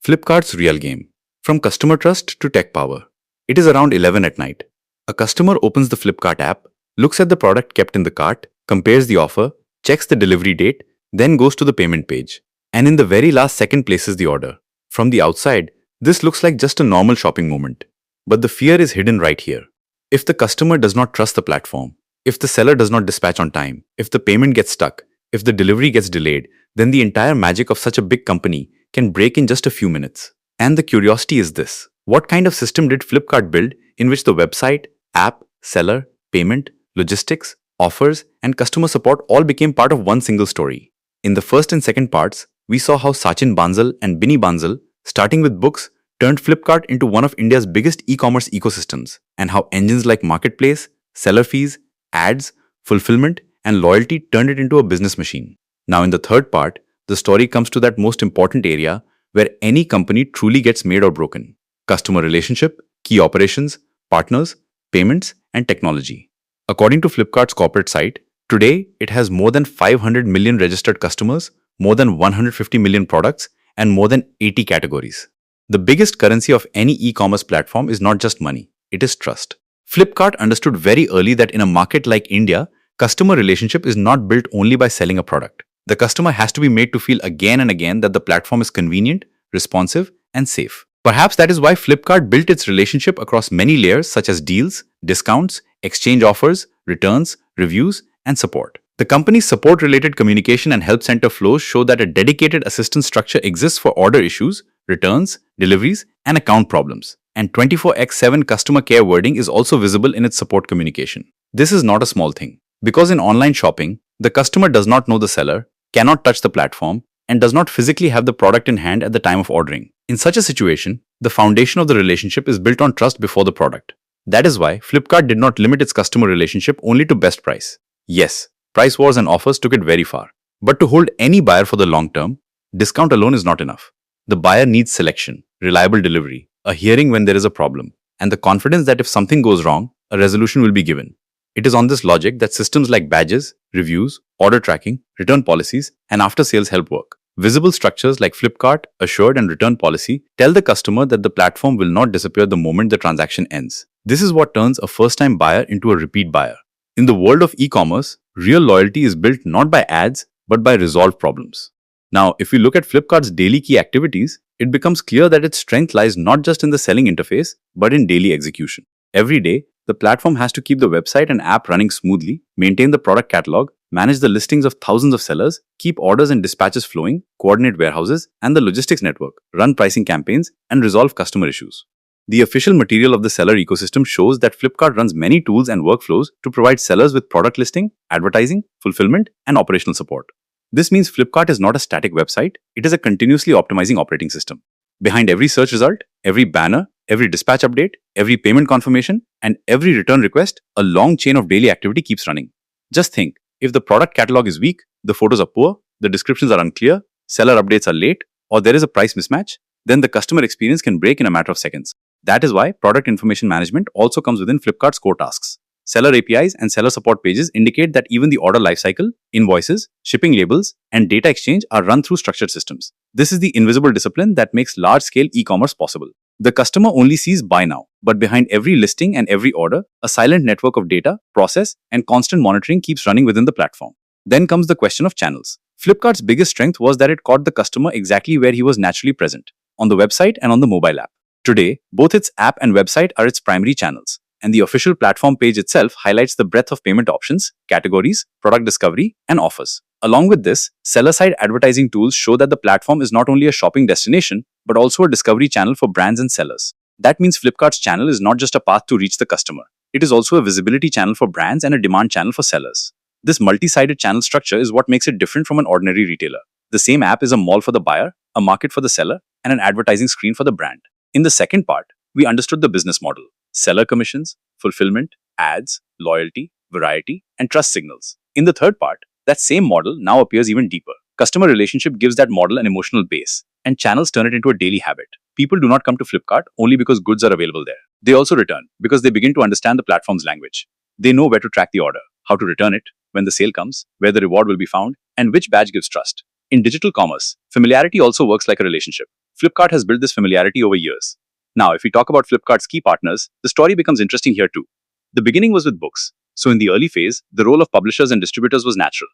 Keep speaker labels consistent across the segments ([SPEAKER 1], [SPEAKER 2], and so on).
[SPEAKER 1] Flipkart's real game. From customer trust to tech power. It is around 11 at night. A customer opens the Flipkart app, looks at the product kept in the cart, compares the offer, checks the delivery date, then goes to the payment page, and in the very last second places the order. From the outside, this looks like just a normal shopping moment. But the fear is hidden right here. If the customer does not trust the platform, if the seller does not dispatch on time, if the payment gets stuck, if the delivery gets delayed, then the entire magic of such a big company can break in just a few minutes. And the curiosity is this: what kind of system did Flipkart build in which the website, app, seller, payment, logistics, offers, and customer support all became part of one single story? In the first and second parts, we saw how 𝐼𝐸𝐻𝐵 and Binny Bansal, starting with books, turned Flipkart into one of India's biggest e-commerce ecosystems, and how engines like marketplace, seller fees, ads, fulfillment, and loyalty turned it into a business machine. Now in the third part, the story comes to that most important area where any company truly gets made or broken: customer relationship, key operations, partners, payments, and technology. According to Flipkart's corporate site, today it has more than 500 million registered customers, more than 150 million products, and more than 80 categories. The biggest currency of any e-commerce platform is not just money, it is trust. Flipkart understood very early that in a market like India, customer relationship is not built only by selling a product. The customer has to be made to feel again and again that the platform is convenient, responsive, and safe. Perhaps that is why Flipkart built its relationship across many layers such as deals, discounts, exchange offers, returns, reviews, and support. The company's support-related communication and help center flows show that a dedicated assistance structure exists for order issues, returns, deliveries, and account problems. And 24/7 customer care wording is also visible in its support communication. This is not a small thing, because in online shopping, the customer does not know the seller, cannot touch the platform, and does not physically have the product in hand at the time of ordering. In such a situation, the foundation of the relationship is built on trust before the product. That is why Flipkart did not limit its customer relationship only to best price. Yes, price wars and offers took it very far. But to hold any buyer for the long term, discount alone is not enough. The buyer needs selection, reliable delivery, a hearing when there is a problem, and the confidence that if something goes wrong, a resolution will be given. It is on this logic that systems like badges, reviews, order tracking, return policies, and after-sales help work. Visible structures like Flipkart, Assured, and Return Policy tell the customer that the platform will not disappear the moment the transaction ends. This is what turns a first-time buyer into a repeat buyer. In the world of e-commerce, real loyalty is built not by ads, but by resolved problems. Now, if we look at Flipkart's daily key activities, it becomes clear that its strength lies not just in the selling interface, but in daily execution. Every day, the platform has to keep the website and app running smoothly, maintain the product catalog, manage the listings of thousands of sellers, keep orders and dispatches flowing, coordinate warehouses and the logistics network, run pricing campaigns, and resolve customer issues. The official material of the seller ecosystem shows that Flipkart runs many tools and workflows to provide sellers with product listing, advertising, fulfillment, and operational support. This means Flipkart is not a static website, it is a continuously optimizing operating system. Behind every search result, every banner, every dispatch update, every payment confirmation, and every return request, a long chain of daily activity keeps running. Just think, if the product catalog is weak, the photos are poor, the descriptions are unclear, seller updates are late, or there is a price mismatch, then the customer experience can break in a matter of seconds. That is why product information management also comes within Flipkart's core tasks. Seller APIs and seller support pages indicate that even the order lifecycle, invoices, shipping labels, and data exchange are run through structured systems. This is the invisible discipline that makes large-scale e-commerce possible. The customer only sees buy now, but behind every listing and every order, a silent network of data, process, and constant monitoring keeps running within the platform. Then comes the question of channels. Flipkart's biggest strength was that it caught the customer exactly where he was naturally present, on the website and on the mobile app. Today, both its app and website are its primary channels, and the official platform page itself highlights the breadth of payment options, categories, product discovery, and offers. Along with this, seller-side advertising tools show that the platform is not only a shopping destination, but also a discovery channel for brands and sellers. That means Flipkart's channel is not just a path to reach the customer. It is also a visibility channel for brands and a demand channel for sellers. This multi-sided channel structure is what makes it different from an ordinary retailer. The same app is a mall for the buyer, a market for the seller, and an advertising screen for the brand. In the second part, we understood the business model: seller commissions, fulfillment, ads, loyalty, variety, and trust signals. In the third part, that same model now appears even deeper. Customer relationship gives that model an emotional base, and channels turn it into a daily habit. People do not come to Flipkart only because goods are available there. They also return because they begin to understand the platform's language. They know where to track the order, how to return it, when the sale comes, where the reward will be found, and which badge gives trust. In digital commerce, familiarity also works like a relationship. Flipkart has built this familiarity over years. Now, if we talk about Flipkart's key partners, the story becomes interesting here too. The beginning was with books. So in the early phase, the role of publishers and distributors was natural.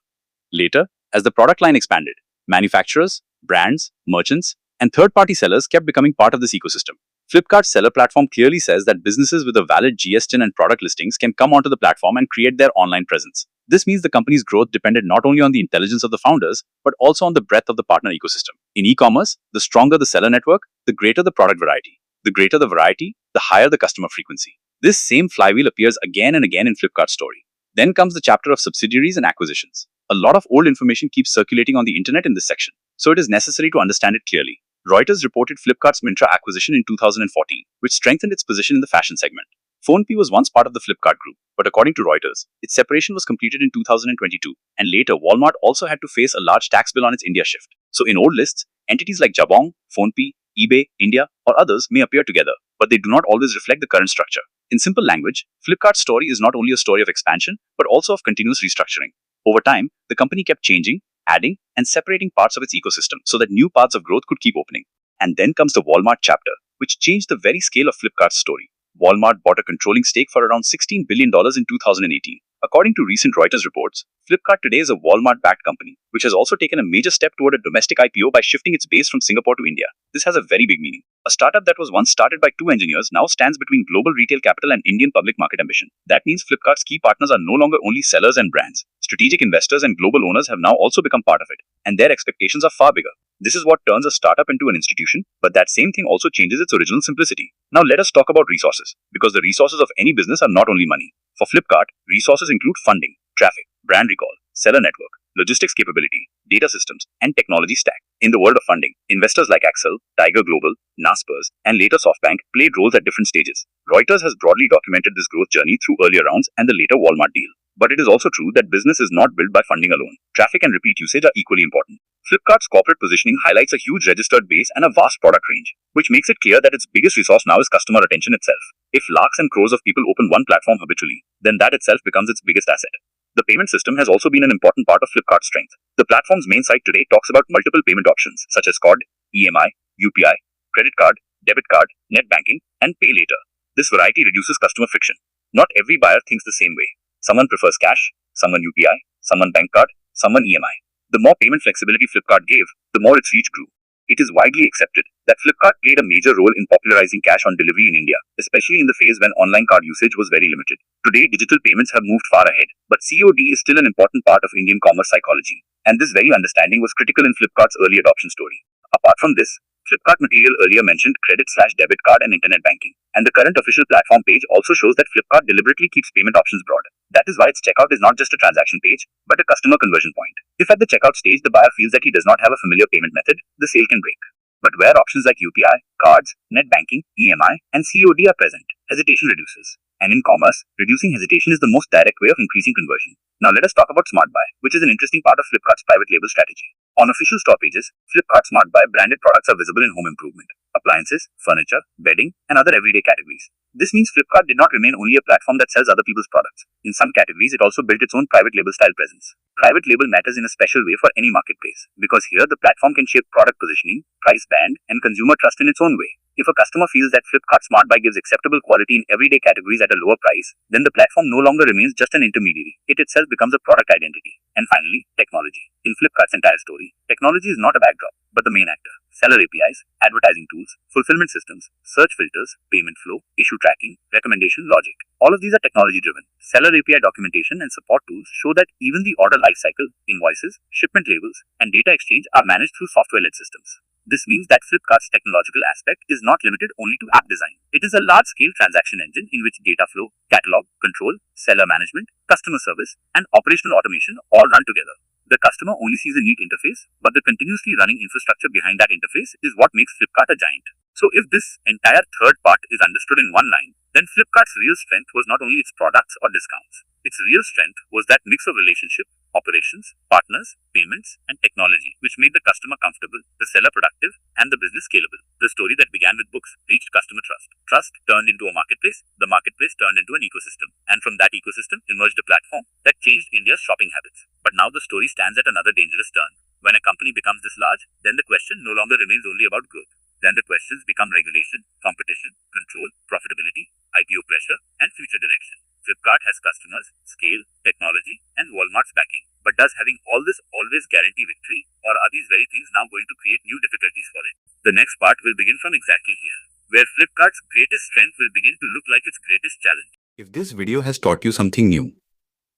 [SPEAKER 1] Later, as the product line expanded, manufacturers, brands, merchants, and third-party sellers kept becoming part of this ecosystem. Flipkart's seller platform clearly says that businesses with a valid GSTIN and product listings can come onto the platform and create their online presence. This means the company's growth depended not only on the intelligence of the founders, but also on the breadth of the partner ecosystem. In e-commerce, the stronger the seller network, the greater the product variety. The greater the variety, the higher the customer frequency. This same flywheel appears again and again in Flipkart's story. Then comes the chapter of subsidiaries and acquisitions. A lot of old information keeps circulating on the internet in this section, so it is necessary to understand it clearly. Reuters reported Flipkart's Myntra acquisition in 2014, which strengthened its position in the fashion segment. PhonePe was once part of the Flipkart group, but according to Reuters, its separation was completed in 2022, and later Walmart also had to face a large tax bill on its India shift. So in old lists, entities like Jabong, PhonePe, eBay, India, or others may appear together, but they do not always reflect the current structure. In simple language, Flipkart's story is not only a story of expansion, but also of continuous restructuring. Over time, the company kept changing, adding, and separating parts of its ecosystem so that new paths of growth could keep opening. And then comes the Walmart chapter, which changed the very scale of Flipkart's story. Walmart bought a controlling stake for around $16 billion in 2018. According to recent Reuters reports, Flipkart today is a Walmart-backed company, which has also taken a major step toward a domestic IPO by shifting its base from Singapore to India. This has a very big meaning. A startup that was once started by two engineers now stands between global retail capital and Indian public market ambition. That means Flipkart's key partners are no longer only sellers and brands. Strategic investors and global owners have now also become part of it, and their expectations are far bigger. This is what turns a startup into an institution, but that same thing also changes its original simplicity. Now let us talk about resources, because the resources of any business are not only money. For Flipkart, resources include funding, traffic, brand recall, seller network, logistics capability, data systems, and technology stack. In the world of funding, investors like Accel, Tiger Global, Naspers, and later SoftBank played roles at different stages. Reuters has broadly documented this growth journey through earlier rounds and the later Walmart deal. But it is also true that business is not built by funding alone. Traffic and repeat usage are equally important. Flipkart's corporate positioning highlights a huge registered base and a vast product range, which makes it clear that its biggest resource now is customer attention itself. If lakhs and crores of people open one platform habitually, then that itself becomes its biggest asset. The payment system has also been an important part of Flipkart's strength. The platform's main site today talks about multiple payment options such as COD, EMI, UPI, credit card, debit card, net banking, and pay later. This variety reduces customer friction. Not every buyer thinks the same way. Someone prefers cash, someone UPI, someone bank card, someone EMI. The more payment flexibility Flipkart gave, the more its reach grew. It is widely accepted that Flipkart played a major role in popularizing cash on delivery in India, especially in the phase when online card usage was very limited. Today, digital payments have moved far ahead, but COD is still an important part of Indian commerce psychology, and this very understanding was critical in Flipkart's early adoption story. Apart from this, Flipkart material earlier mentioned credit/debit card and internet banking, and the current official platform page also shows that Flipkart deliberately keeps payment options broad. That is why its checkout is not just a transaction page, but a customer conversion point. If at the checkout stage the buyer feels that he does not have a familiar payment method, the sale can break. But where options like UPI, cards, net banking, EMI, and COD are present, hesitation reduces. And in commerce, reducing hesitation is the most direct way of increasing conversion. Now let us talk about Smart Buy, which is an interesting part of Flipkart's private label strategy. On official store pages, Flipkart Smart Buy branded products are visible in home improvement, appliances, furniture, bedding, and other everyday categories. This means Flipkart did not remain only a platform that sells other people's products. In some categories, it also built its own private label style presence. Private label matters in a special way for any marketplace, because here the platform can shape product positioning, price band, and consumer trust in its own way. If a customer feels that Flipkart Smart Buy gives acceptable quality in everyday categories at a lower price, then the platform no longer remains just an intermediary. It itself becomes a product identity. And finally, technology. In Flipkart's entire story, technology is not a backdrop, but the main actor. Seller APIs, advertising tools, fulfillment systems, search filters, payment flow, issue tracking, recommendation logic. All of these are technology driven. Seller API documentation and support tools show that even the order lifecycle, invoices, shipment labels, and data exchange are managed through software-led systems. This means that Flipkart's technological aspect is not limited only to app design. It is a large-scale transaction engine in which data flow, catalog, control, seller management, customer service, and operational automation all run together. The customer only sees a neat interface, but the continuously running infrastructure behind that interface is what makes Flipkart a giant. So if this entire third part is understood in one line, then Flipkart's real strength was not only its products or discounts. Its real strength was that mix of relationship, operations, partners, payments, and technology, which made the customer comfortable, the seller productive, and the business scalable. The story that began with books reached customer trust. Trust turned into a marketplace, the marketplace turned into an ecosystem, and from that ecosystem emerged a platform that changed India's shopping habits. But now the story stands at another dangerous turn. When a company becomes this large, then the question no longer remains only about growth.
[SPEAKER 2] Then the questions become regulation, competition, control, profitability, IPO pressure, and future direction. Flipkart has customers, scale, technology, and Walmart's backing. But does having all this always guarantee victory, or are these very things now going to create new difficulties for it? The next part will begin from exactly here, where Flipkart's greatest strength will begin to look like its greatest challenge.
[SPEAKER 1] If this video has taught you something new,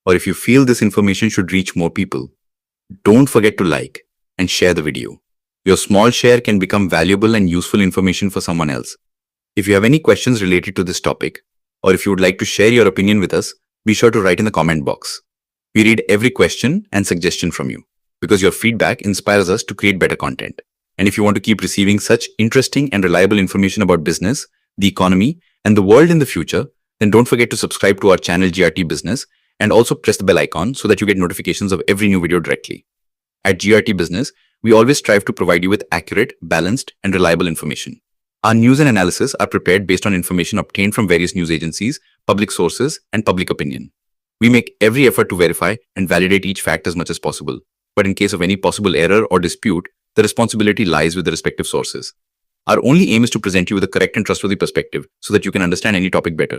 [SPEAKER 1] or if you feel this information should reach more people, don't forget to like and share the video. Your small share can become valuable and useful information for someone else. If you have any questions related to this topic, or if you would like to share your opinion with us, be sure to write in the comment box. We read every question and suggestion from you, because your feedback inspires us to create better content. And if you want to keep receiving such interesting and reliable information about business, the economy, and the world in the future, then don't forget to subscribe to our channel GRT Business and also press the bell icon so that you get notifications of every new video directly. At GRT Business, we always strive to provide you with accurate, balanced, and reliable information. Our news and analysis are prepared based on information obtained from various news agencies, public sources, and public opinion. We make every effort to verify and validate each fact as much as possible. But in case of any possible error or dispute, the responsibility lies with the respective sources. Our only aim is to present you with a correct and trustworthy perspective so that you can understand any topic better.